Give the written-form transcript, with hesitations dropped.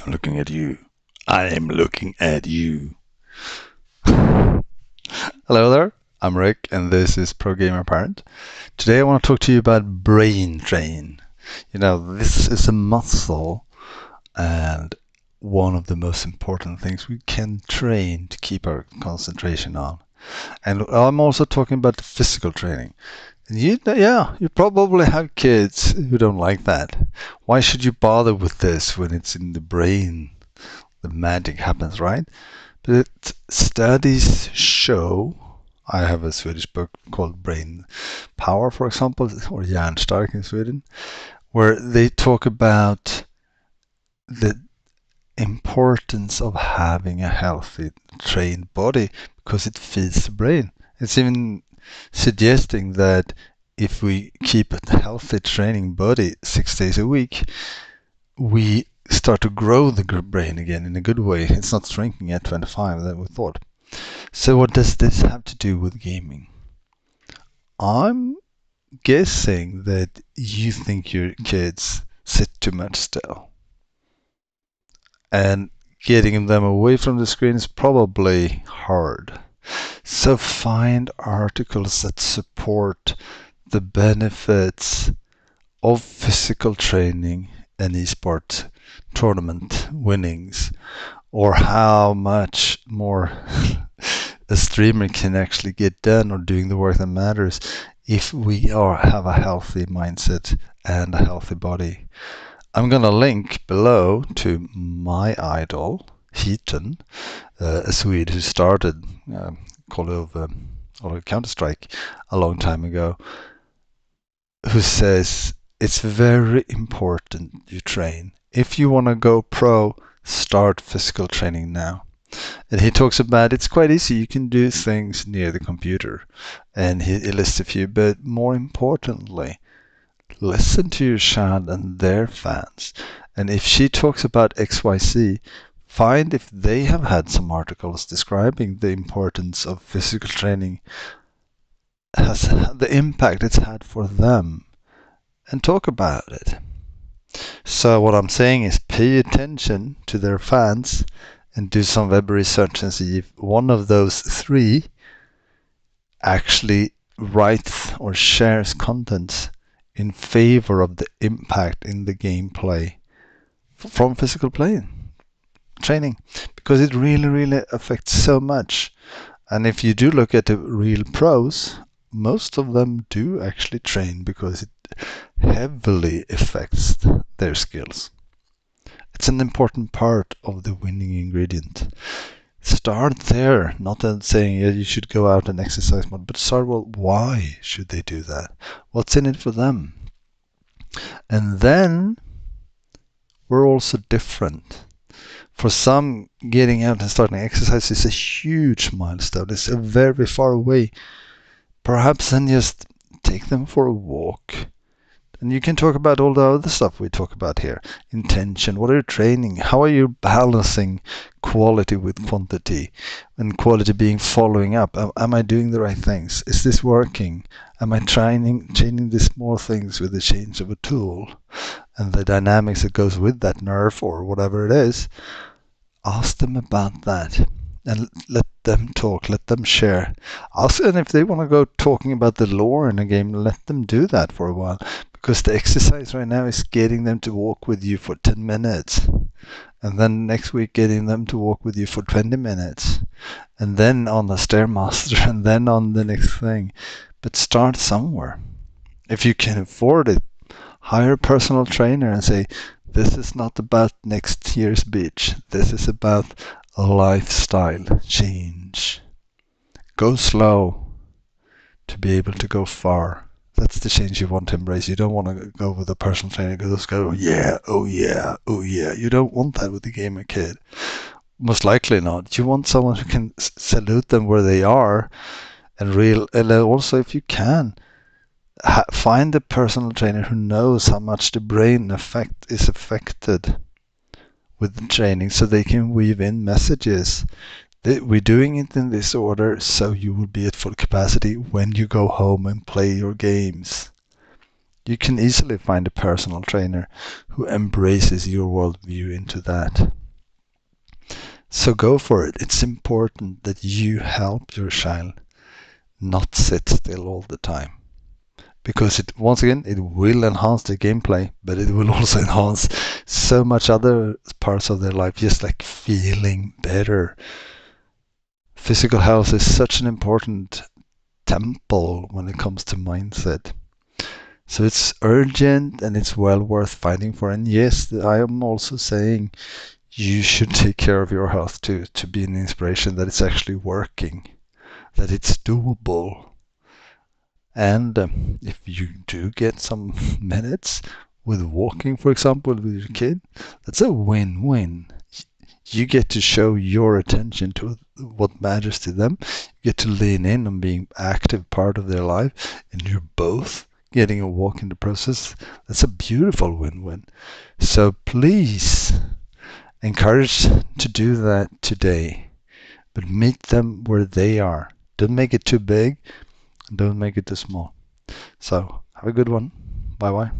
I'm looking at you. I am looking at you. Hello there, I'm Rick and this is Pro Gamer Parent. Today I want to talk to you about brain train. You know, this is a muscle and one of the most important things we can train to keep our concentration on. And I'm also talking about physical training. And you probably have kids who don't like that. Why should you bother with this when it's in the brain? The magic happens, right? But studies show, I have a Swedish book called Brain Power, for example, or Hjärnstark in Sweden, where they talk about the importance of having a healthy, trained body because it feeds the brain. It's even suggesting that if we keep a healthy training body 6 days a week, we start to grow the brain again in a good way. It's not shrinking at 25 that we thought. So what does this have to do with gaming? I'm guessing that you think your kids sit too much still. And getting them away from the screen is probably hard. So find articles that support the benefits of physical training and esports tournament winnings, or how much more a streamer can actually get done or doing the work that matters if we have a healthy mindset and a healthy body. I'm going to link below to my idol, HeatoN, a Swede who started Call of Counter-Strike a long time ago, who says it's very important you train. If you want to go pro, start physical training now. And he talks about it's quite easy. You can do things near the computer. And he lists a few, but more importantly, listen to your child and their fans. And if she talks about XYZ, find if they have had some articles describing the importance of physical training, has the impact it's had for them, and talk about it. So what I'm saying is pay attention to their fans and do some web research and see if one of those three actually writes or shares content in favor of the impact in the gameplay from physical training, because it really affects so much. And if you do look at the real pros, most of them do actually train because it heavily affects their skills. It's an important part of the winning ingredient. Start there, not saying you should go out and exercise more, but start, well, why should they do that? What's in it for them? And then we're also different. For some, getting out and starting exercise is a huge milestone. It's a very far away. Perhaps then just take them for a walk. And you can talk about all the other stuff we talk about here. Intention, what are you training? How are you balancing quality with quantity? And quality being following up. Am I doing the right things? Is this working? Am I changing the small things with the change of a tool? And the dynamics that goes with that nerf or whatever it is. Ask them about that. And let them talk, let them share. Ask them if they want to go talking about the lore in a game, let them do that for a while. Because the exercise right now is getting them to walk with you for 10 minutes. And then next week getting them to walk with you for 20 minutes. And then on the Stairmaster and then on the next thing. But start somewhere. If you can afford it, hire a personal trainer and say, this is not about next year's beach. This is about a lifestyle change. Go slow to be able to go far. That's the change you want to embrace. You don't want to go with a personal trainer who just go, yeah, oh yeah, oh yeah. You don't want that with a gamer kid. Most likely not. You want someone who can salute them where they are, and also, if you can, find a personal trainer who knows how much the brain is affected with the training, so they can weave in messages. We're doing it in this order, so you will be at full capacity when you go home and play your games. You can easily find a personal trainer who embraces your worldview into that. So go for it. It's important that you help your child not sit still all the time. Because it, once again, it will enhance the gameplay, but it will also enhance so much other parts of their life, just like feeling better. Physical health is such an important temple when it comes to mindset. So it's urgent and it's well worth fighting for. And yes, I am also saying you should take care of your health to be an inspiration that it's actually working, that it's doable. And if you do get some minutes with walking, for example, with your kid, that's a win-win. You get to show your attention to what matters to them. You get to lean in on being active part of their life, and you're both getting a walk in the process. That's a beautiful win-win. So please encourage to do that today, but meet them where they are. Don't make it too big. Don't make it too small. So have a good one. Bye bye.